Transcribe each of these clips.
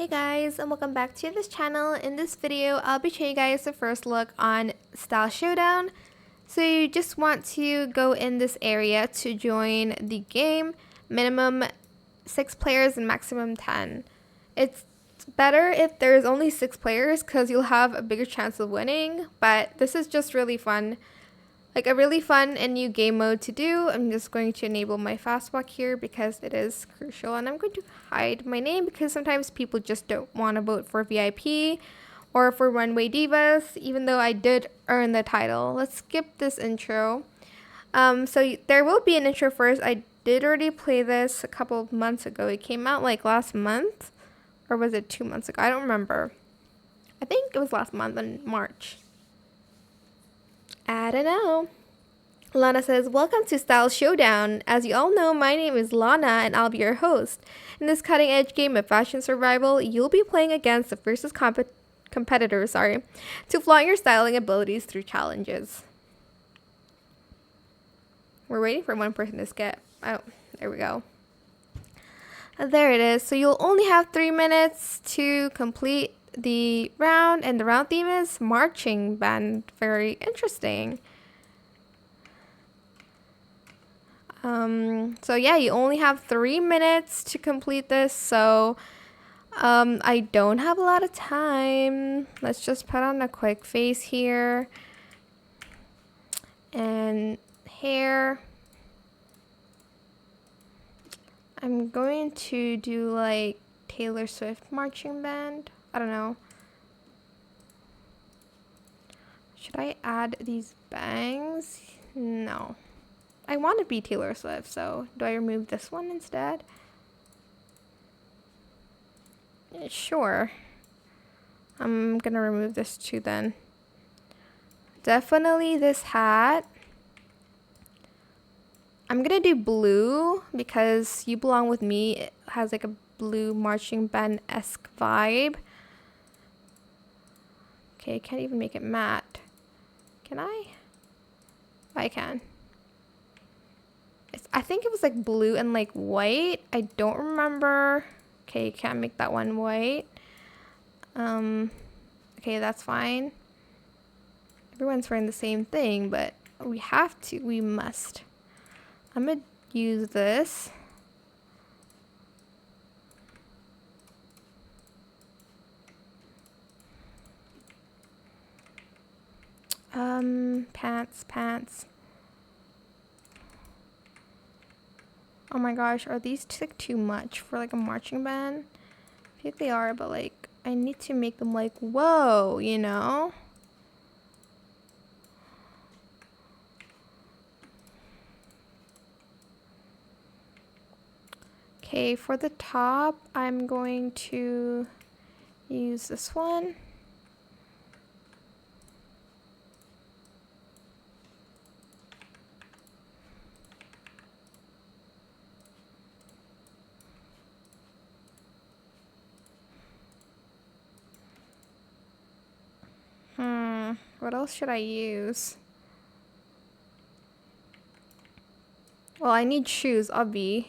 Hey guys, and welcome back to this channel. In this video, I'll be showing you guys the first look on Style Showdown. So you just want to go in this area to join the game. Minimum 6 players and maximum 10. It's better if there's only 6 players because you'll have a bigger chance of winning, but this is just really fun. Like a really fun and new game mode to do. I'm just going to enable my fast walk here because it is crucial, and I'm going to hide my name because sometimes people just don't want to vote for VIP or for Runway Divas, even though I did earn the title. Let's skip this intro. So there will be an intro first. I did already play this a couple of months ago. It came out like last month, or was it 2 months ago? I don't remember. I think it was last month in March. I don't know. Lana says, welcome to Style Showdown. As you all know, my name is Lana and I'll be your host. In this cutting edge game of fashion survival, you'll be playing against the fiercest competitors, to flaunt your styling abilities through challenges. We're waiting for one person to skip. Oh, there we go. There it is. So you'll only have 3 minutes to complete the round, and the round theme is marching band. Very interesting. So yeah, you only have 3 minutes to complete this, so I don't have a lot of time. Let's just put on a quick face here and hair. I'm going to do like Taylor Swift marching band. I don't know. Should I add these bangs? No. I want to be Taylor Swift, so do I remove this one instead? Sure. I'm gonna remove this too then. Definitely this hat. I'm gonna do blue because You Belong With Me. It has like a blue marching band-esque vibe. Okay, I can't even make it matte. Can I? I can. I think it was like blue and like white. I don't remember. Okay, can't make that one white. Okay, that's fine. Everyone's wearing the same thing, but we must. I'm gonna use this. Pants. Oh my gosh, are these like too much for like a marching band? I think they are, but like I need to make them like, whoa, you know? Okay, for the top, I'm going to use this one. What else should I use? Well, I need shoes, obvi.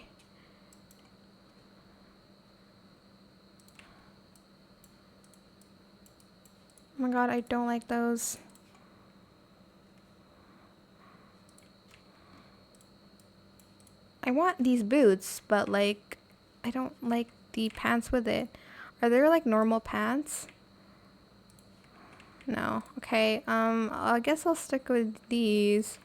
Oh my god, I don't like those. I want these boots, but like, I don't like the pants with it. Are there like normal pants? No. Okay, I guess I'll stick with these.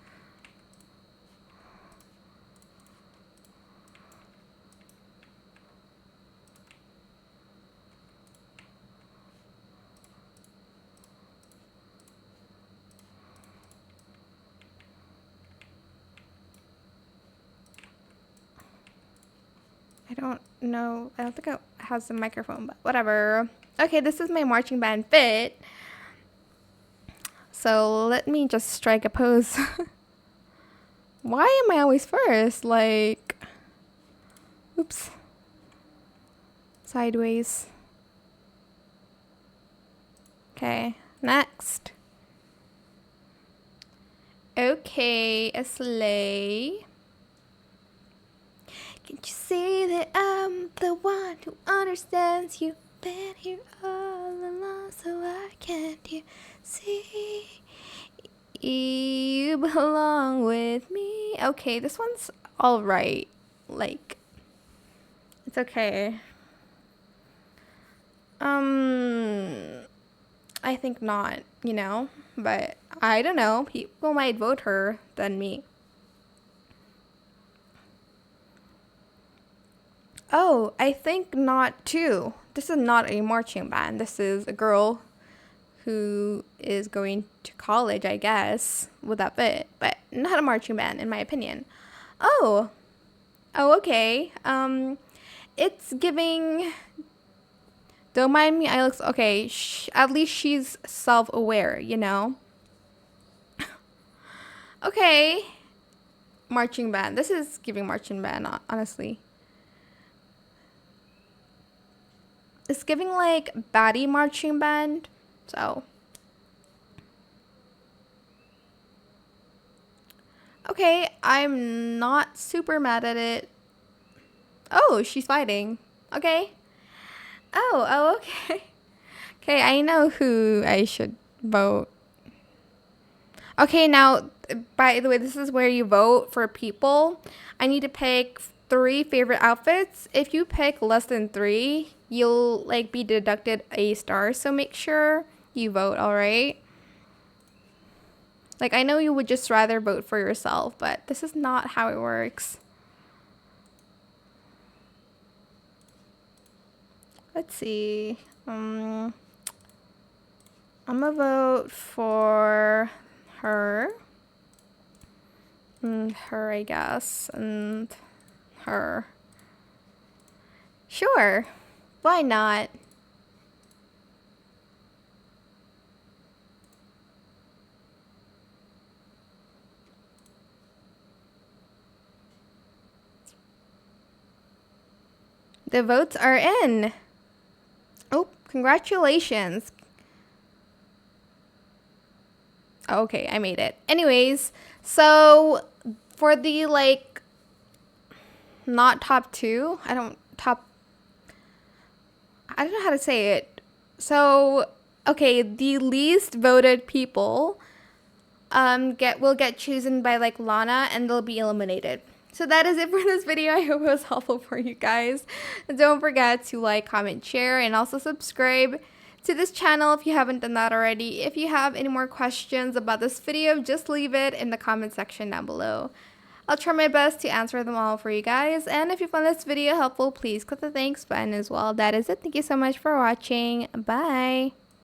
I don't know. I don't think it has a microphone, but whatever. Okay, this is my marching band fit. So let me just strike a pose. Why am I always first? Like, oops. Sideways. Okay, next. Okay, a sleigh. Can't you see that I'm the one who understands you? been here all along, so why can't you see you belong with me? Okay, this one's all right. Like, it's okay. I think not, you know, but I don't know. People might vote her than me. Oh, I think not too. This is not a marching band. This is a girl who is going to college, I guess, with that fit, but not a marching band, in my opinion. Oh, oh, okay. It's giving. Don't mind me. I look okay. At least she's self-aware, you know. Okay, marching band. This is giving marching band, honestly. It's giving like baddie marching band. So. Okay, I'm not super mad at it. Oh, she's fighting. Okay. Oh, okay. Okay, I know who I should vote. Okay, now, by the way, this is where you vote for people. I need to pick 3 favorite outfits. If you pick less than 3, you'll like be deducted a star. So make sure you vote, all right? Like, I know you would just rather vote for yourself, but this is not how it works. Let's see. I'm gonna vote for her. And her, I guess. And her. Sure. Why not? The votes are in. Oh, congratulations. Okay, I made it. Anyways, so for the like not top 2, I don't know how to say it. So, okay, the least voted people will get chosen by like Lana, and they'll be eliminated. So that is it for this video. I hope it was helpful for you guys. Don't forget to like, comment, share, and also subscribe to this channel if you haven't done that already. If you have any more questions about this video, just leave it in the comment section down below. I'll try my best to answer them all for you guys. And if you found this video helpful, please click the thanks button as well. That is it. Thank you so much for watching. Bye.